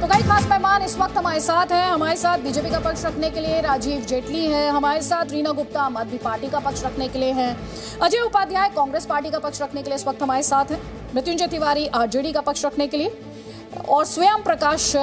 तो कई खास मेहमान इस वक्त हमारे साथ हैं। हमारे साथ बीजेपी का पक्ष रखने के लिए राजीव जेटली है, हमारे साथ रीना गुप्ता आम आदमी पार्टी का पक्ष रखने के लिए हैं, अजय उपाध्याय कांग्रेस पार्टी का पक्ष रखने के लिए इस वक्त हमारे साथ हैं, मृत्युंजय तिवारी आरजेडी का पक्ष रखने के लिए और स्वयं प्रकाश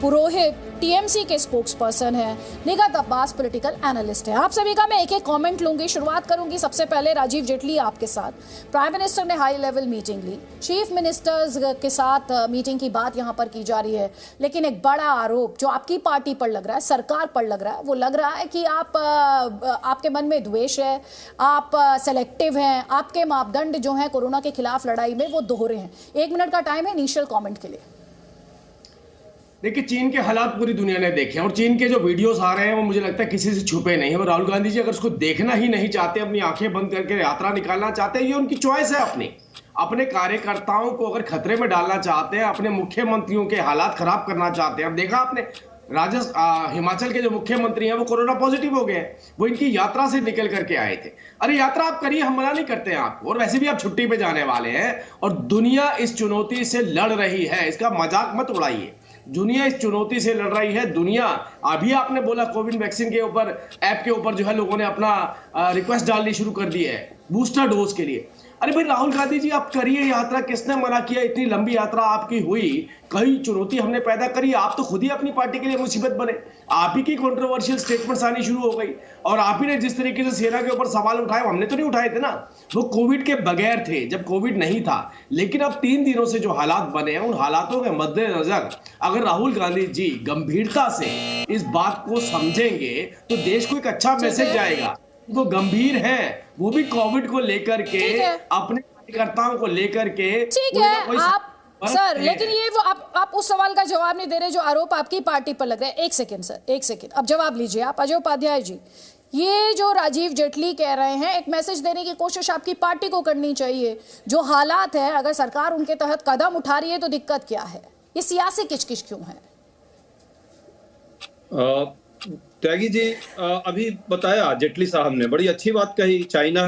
पुरोहित टीएमसी के स्पोक्स पर्सन है, निगत अब्बास पॉलिटिकल एनालिस्ट है। आप सभी का मैं एक एक कमेंट लूंगी। शुरुआत करूंगी सबसे पहले राजीव जेटली आपके साथ। प्राइम मिनिस्टर ने हाई लेवल मीटिंग ली, चीफ मिनिस्टर्स के साथ मीटिंग की बात यहां पर की जा रही है, लेकिन एक बड़ा आरोप जो आपकी पार्टी पर लग रहा है, सरकार पर लग रहा है, वो लग रहा है कि आपके मन में द्वेष है, आप सेलेक्टिव हैं, आपके मापदंड जो हैं कोरोना के खिलाफ लड़ाई में वो दोहरे हैं। 1 मिनट का टाइम है इनिशियल कॉमेंट के लिए। देखिए, चीन के हालात पूरी दुनिया ने देखे हैं और चीन के जो वीडियोस आ रहे हैं वो मुझे लगता है किसी से छुपे नहीं। और राहुल गांधी जी अगर उसको देखना ही नहीं चाहते, अपनी आंखें बंद करके यात्रा निकालना चाहते हैं, ये उनकी चॉइस है। अपने कार्यकर्ताओं को अगर खतरे में डालना चाहते हैं, अपने मुख्यमंत्रियों के हालात खराब करना चाहते हैं। अब देखा आपने हिमाचल के जो मुख्यमंत्री हैं वो कोरोना पॉजिटिव हो गए हैं, वो इनकी यात्रा से निकल करके आए थे। अरे यात्रा आप करिए, हम मना नहीं करते हैं आपको, और वैसे भी आप छुट्टी पे जाने वाले हैं और दुनिया इस चुनौती से लड़ रही है, इसका मजाक मत उड़ाइए। दुनिया इस चुनौती से लड़ रही है। दुनिया अभी आपने बोला कोविड वैक्सीन के ऊपर, ऐप के ऊपर जो है लोगों ने अपना रिक्वेस्ट डालनी शुरू कर दी है बूस्टर डोज के लिए। अरे भाई राहुल गांधी जी आप करिए यात्रा, किसने मना किया? इतनी लंबी यात्रा आपकी हुई, कई चुनौती हमने पैदा करी, आप तो खुद ही अपनी पार्टी के लिए मुसीबत बने। आप ही की कंट्रोवर्शियल स्टेटमेंट्स आनी शुरू हो गई और आप ही ने जिस तरीके से सेना के ऊपर सवाल उठाए, हमने तो नहीं उठाए थे ना, वो कोविड के बगैर थे, जब कोविड नहीं था। लेकिन अब 3 दिनों से जो हालात बने हैं, उन हालातों के मद्देनजर अगर राहुल गांधी जी गंभीरता से इस बात को समझेंगे तो देश को एक अच्छा मैसेज जाएगा। वो गंभीर है, वो भी कोविड को लेकर के, अपने कार्यकर्ताओं को लेकर के। ठीक है आप सर, लेकिन ये वो आप उस सवाल का जवाब नहीं दे रहे जो आरोप आपकी पार्टी पर लग रहा है। एक सेकंड सर, एक सेकंड, अब जवाब लीजिए आप। अजय उपाध्याय जी, ये जो राजीव जेटली कह रहे हैं, एक मैसेज देने की कोशिश आपकी पार्टी को करनी चाहिए। जो हालात है, अगर सरकार उनके तहत कदम उठा रही है तो दिक्कत क्या है? ये सियासी किचकिच क्यों है? त्यागी जी, अभी बताया जेटली साहब ने, बड़ी अच्छी बात कही। चाइना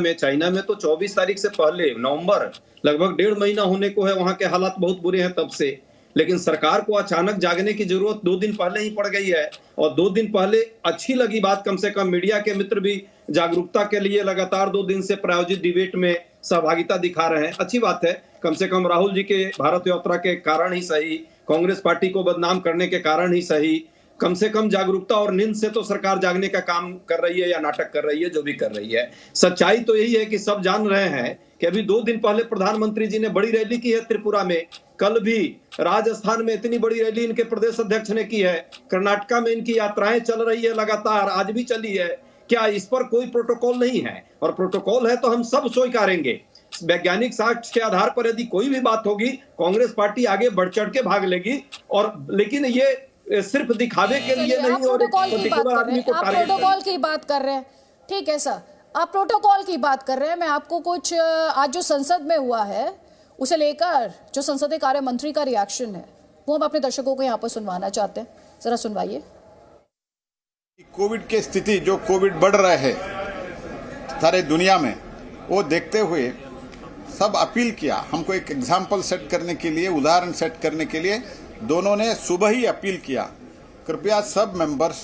में तो 24 तारीख से पहले, नवंबर, लगभग 1.5 महीना होने को है, वहां के हालात बहुत बुरे हैं तब से। लेकिन सरकार को अचानक जागने की जरूरत 2 दिन पहले ही पड़ गई है। और 2 दिन पहले अच्छी लगी बात, कम से कम मीडिया के मित्र भी जागरूकता के लिए लगातार 2 दिन से प्रायोजित डिबेट में सहभागिता दिखा रहे हैं। अच्छी बात है, कम से कम राहुल जी के भारत यात्रा के कारण ही सही, कांग्रेस पार्टी को बदनाम करने के कारण ही सही, कम से कम जागरूकता और नींद से तो सरकार जागने का काम कर रही है या नाटक कर रही है, जो भी कर रही है। सच्चाई तो यही है कि सब जान रहे हैं कि अभी 2 दिन पहले प्रधानमंत्री जी ने बड़ी रैली की है त्रिपुरा में, कल भी राजस्थान में इतनी बड़ी रैली इनके प्रदेश अध्यक्ष ने की है, कर्नाटका में इनकी यात्राएं चल रही है लगातार, आज भी चली है। क्या इस पर कोई प्रोटोकॉल नहीं है? और प्रोटोकॉल है तो हम सब स्वीकारेंगे। वैज्ञानिक साक्ष्य के आधार पर यदि कोई भी बात होगी, कांग्रेस पार्टी आगे बढ़ चढ़ के भाग लेगी। और लेकिन ये सिर्फ दिखावे के लिए नहीं, और प्रोटोकॉल की बात कर रहे हैं, आप प्रोटोकॉल की बात कर रहे हैं, ठीक है सर, आप प्रोटोकॉल की बात कर रहे हैं। मैं आपको कुछ आज जो संसद में हुआ है उसे लेकर जो संसदीय कार्य मंत्री का रिएक्शन है वो हम अपने दर्शकों को यहाँ पर सुनवाना चाहते हैं, जरा सुनवाइए। कोविड की स्थिति, जो कोविड बढ़ रहा है सारे दुनिया में, वो देखते हुए सब अपील किया हमको एक एग्जाम्पल सेट करने के लिए, उदाहरण सेट करने के लिए दोनों ने सुबह ही अपील किया, कृपया सब मेंबर्स,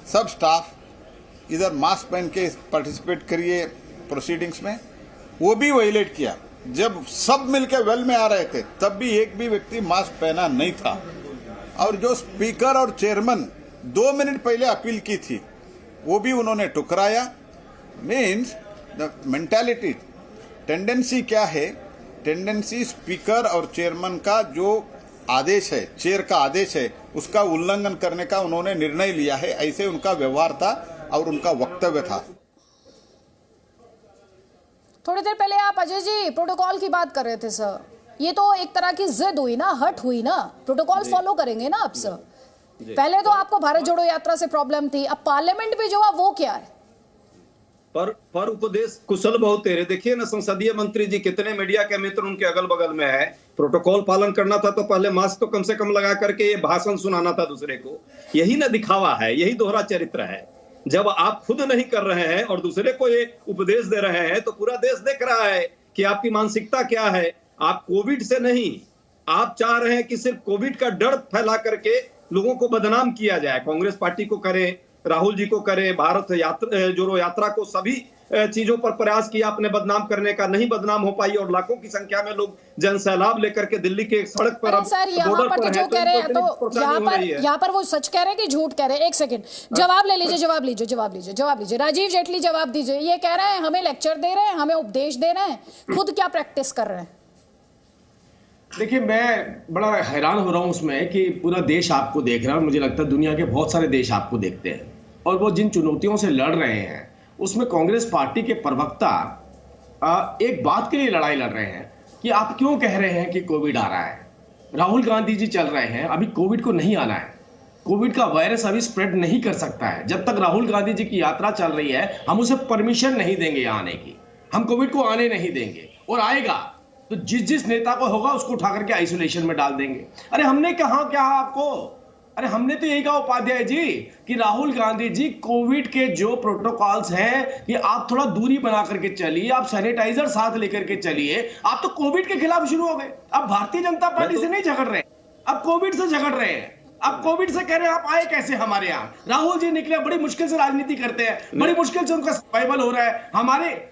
सब स्टाफ इधर मास्क पहन के पार्टिसिपेट करिए प्रोसीडिंग्स में। वो भी वायलेट किया। जब सब मिलकर वेल में आ रहे थे तब भी एक भी व्यक्ति मास्क पहना नहीं था। और जो स्पीकर और चेयरमैन 2 मिनट पहले अपील की थी वो भी उन्होंने ठुकराया। मीन्स द मेंटालिटी, टेंडेंसी क्या है? टेंडेंसी स्पीकर और चेयरमैन का जो आदेश है, चेयर का आदेश है, उसका उल्लंघन करने का उन्होंने निर्णय लिया है। ऐसे उनका व्यवहार था और उनका वक्तव्य था। थोड़ी देर पहले आप अजय जी प्रोटोकॉल की बात कर रहे थे सर, ये तो एक तरह की जिद हुई ना, हट हुई ना, प्रोटोकॉल फॉलो करेंगे ना आप सर। पहले तो आपको भारत जोड़ो यात्रा से प्रॉब्लम थी, अब पार्लियामेंट में जो हुआ वो क्या है? पर उपदेश कुशल बहुत तेरे। देखिए ना, संसदीय मंत्री जी कितने मीडिया के मित्र उनके अगल बगल में है। प्रोटोकॉल पालन करना था तो पहले मास्क तो कम से कम लगा करके ये भाषण सुनाना था दूसरे को। यही ना दिखावा है, यही दोहरा चरित्र है। जब आप खुद नहीं कर रहे हैं और दूसरे को ये उपदेश दे रहे हैं तो पूरा देश देख रहा है कि आपकी मानसिकता क्या है। आप कोविड से नहीं, आप चाह रहे हैं कि सिर्फ कोविड का डर फैला करके लोगों को बदनाम किया जाए। कांग्रेस पार्टी को करें, राहुल जी को करें, भारत जोड़ो यात्रा को, सभी चीजों पर प्रयास किया आपने बदनाम करने का, नहीं बदनाम हो पाई और लाखों की संख्या में लोग जनसैलाब लेकर के दिल्ली के सड़क पर अब सर यहाँ पर तो जो कह रहे हैं, तो यहाँ पर वो सच कह रहे हैं कि झूठ कह रहे हैं? एक सेकंड, जवाब ले लीजिए, जवाब लीजिए। राजीव जेटली जवाब दीजिए। ये कह रहे हैं हमें लेक्चर दे रहे हैं, हमें उपदेश दे रहे हैं, खुद क्या प्रैक्टिस कर रहे हैं? देखिए, मैं बड़ा हैरान हो रहा हूं उसमें कि पूरा देश आपको देख रहा है। मुझे लगता है दुनिया के बहुत सारे देश आपको देखते हैं, और वो जिन चुनौतियों से लड़ रहे हैं उसमें कांग्रेस पार्टी के प्रवक्ता एक बात के लिए लड़ाई लड़ रहे हैं कि आप क्यों कह रहे हैं कि कोविड आ रहा है। राहुल गांधी जी चल रहे हैं, अभी कोविड को नहीं आना है। कोविड का वायरस अभी स्प्रेड नहीं कर सकता है। जब तक राहुल गांधी जी की यात्रा चल रही है हम उसे परमिशन नहीं देंगे यहाँ आने की, हम कोविड को आने नहीं देंगे, और आएगा तो जिस नेता को होगा उसको उठा करके आइसोलेशन में डाल देंगे। अरे हमने कहा क्या आपको, अरे हमने तो यही कहा उपाध्याय जी कि राहुल गांधी जी कोविड के जो प्रोटोकॉल्स हैं कि आप थोड़ा दूरी बना करके चलिए, आप सैनिटाइजर साथ लेकर के चलिए। आप तो कोविड के खिलाफ शुरू हो गए, अब भारतीय जनता पार्टी से नहीं झगड़ रहे, अब कोविड से झगड़ रहे हैं। अब कोविड से कह रहे हैं आप आए कैसे हमारे यहाँ। राहुल जी निकले, बड़ी मुश्किल से राजनीति करते हैं, बड़ी मुश्किल से उनका सर्वाइवल हो रहा है।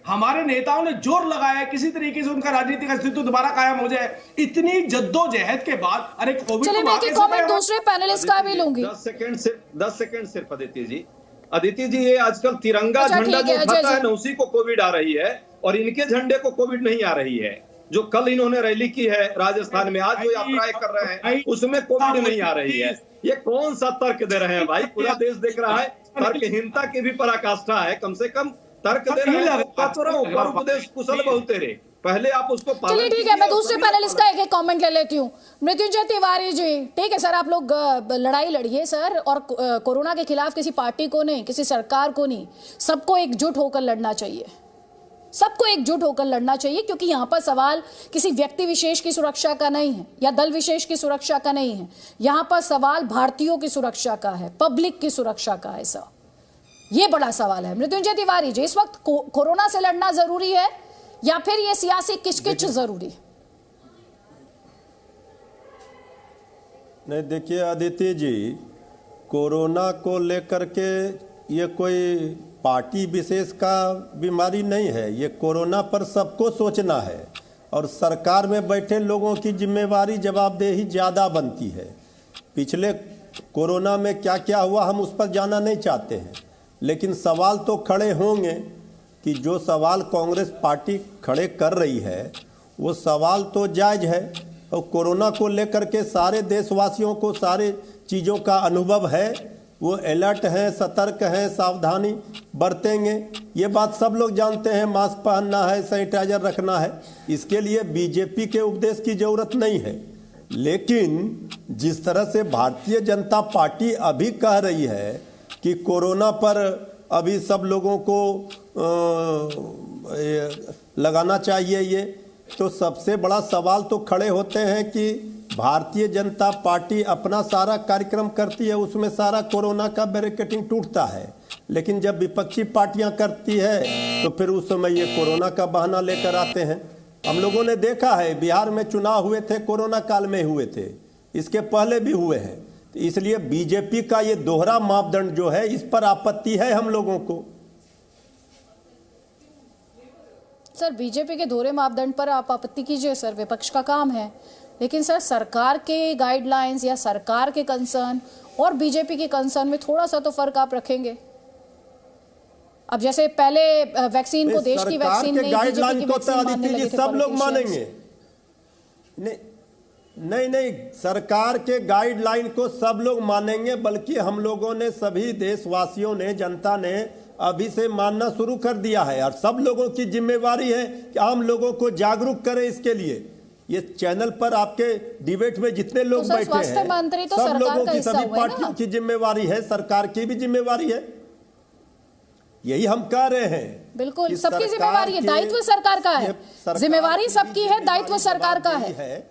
हमारे नेताओं ने जोर लगाया है किसी तरीके से उनका राजनीतिक अस्तित्व दोबारा कायम हो जाए। इतनी जद्दोजहद के बाद अरे कोविड। चलिए मैं एक कमेंट दूसरे पैनलिस्ट का भी लूंगी। 10 सेकंड सिर्फ अदिति जी, ये आजकल तिरंगा झंडा जो उठाता है ना, उसी को कोविड आ रही है, और इनके झंडे को कोविड नहीं आ रही है। जो कल इन्होंने रैली की है राजस्थान में, आज जो यात्राएं कर रहे हैं उसमें कोविड नहीं आ रही है। ये कौन सा तर्क दे रहे हैं भाई? पूरा देश देख रहा है, तर्कहीनता की भी पराकाष्ठा है। कम से कम तर्क दे रहे हैं, उपदेश कुशल बहुत तेरे, पहले आप उसको। चलिए ठीक है, मैं दूसरे पैनलिस्ट का एक कमेंट ले लेती हूँ। मृत्युंजय तिवारी जी, ठीक है सर, आप लोग लड़ाई लड़िए सर, और कोरोना के खिलाफ किसी पार्टी को नहीं, किसी सरकार को नहीं, सबको एकजुट होकर लड़ना चाहिए, सबको एकजुट होकर लड़ना चाहिए, क्योंकि यहाँ पर सवाल किसी व्यक्ति विशेष की सुरक्षा का नहीं है या दल विशेष की सुरक्षा का नहीं है। यहाँ पर सवाल भारतीयों की सुरक्षा का है, पब्लिक की सुरक्षा का है सर, ये बड़ा सवाल है। मृत्युंजय तिवारी जी, इस वक्त कोरोना से लड़ना जरूरी है या फिर ये सियासी किचकिच जरूरी? नहीं, देखिए अदिति जी, कोरोना को लेकर के ये कोई पार्टी विशेष का बीमारी नहीं है, ये कोरोना पर सबको सोचना है, और सरकार में बैठे लोगों की जिम्मेवारी जवाबदेही ज़्यादा बनती है। पिछले कोरोना में क्या क्या हुआ हम उस पर जाना नहीं चाहते हैं, लेकिन सवाल तो खड़े होंगे कि जो सवाल कांग्रेस पार्टी खड़े कर रही है वो सवाल तो जायज़ है, और कोरोना को लेकर के सारे देशवासियों को सारे चीज़ों का अनुभव है, वो अलर्ट हैं, सतर्क हैं, सावधानी बरतेंगे, ये बात सब लोग जानते हैं। मास्क पहनना है, सैनिटाइजर रखना है, इसके लिए बीजेपी के उपदेश की जरूरत नहीं है। लेकिन जिस तरह से भारतीय जनता पार्टी अभी कह रही है कि कोरोना पर अभी सब लोगों को लगाना चाहिए, ये तो सबसे बड़ा सवाल तो खड़े होते हैं कि भारतीय जनता पार्टी अपना सारा कार्यक्रम करती है, उसमें सारा कोरोना का बैरिकेडिंग टूटता है, लेकिन जब विपक्षी पार्टियां करती है तो फिर उस समय ये कोरोना का बहाना लेकर आते हैं। हम लोगों ने देखा है, बिहार में चुनाव हुए थे, कोरोना काल में हुए थे, इसके पहले भी हुए हैं, तो इसलिए बीजेपी का ये दोहरा मापदंड जो है, इस पर आपत्ति है हम लोगों को। सर, बीजेपी के दोहरे मापदंड पर आप आपत्ति कीजिए सर, विपक्ष का काम है, लेकिन सर सरकार के गाइडलाइंस या सरकार के कंसर्न और बीजेपी के कंसर्न में थोड़ा सा तो फर्क आप रखेंगे। अब जैसे पहले वैक्सीन को देश की वैक्सीन नहीं, गाइडलाइन को तो अदिति जी सब लोग मानेंगे। नहीं, सरकार के गाइडलाइन को सब लोग मानेंगे, बल्कि हम लोगों ने, सभी देशवासियों ने, जनता ने अभी से मानना शुरू कर दिया है, और सब लोगों की जिम्मेवारी है कि आम लोगों को जागरूक करें। इसके लिए ये चैनल पर आपके डिबेट में जितने लोग बैठे हैं, सब लोगों की, सभी पार्टियों की जिम्मेवारी है, सरकार की भी जिम्मेवारी है, यही हम कह रहे हैं। बिल्कुल, सबकी जिम्मेवारी है, दायित्व सरकार का है, जिम्मेवारी सबकी है, दायित्व सरकार का है।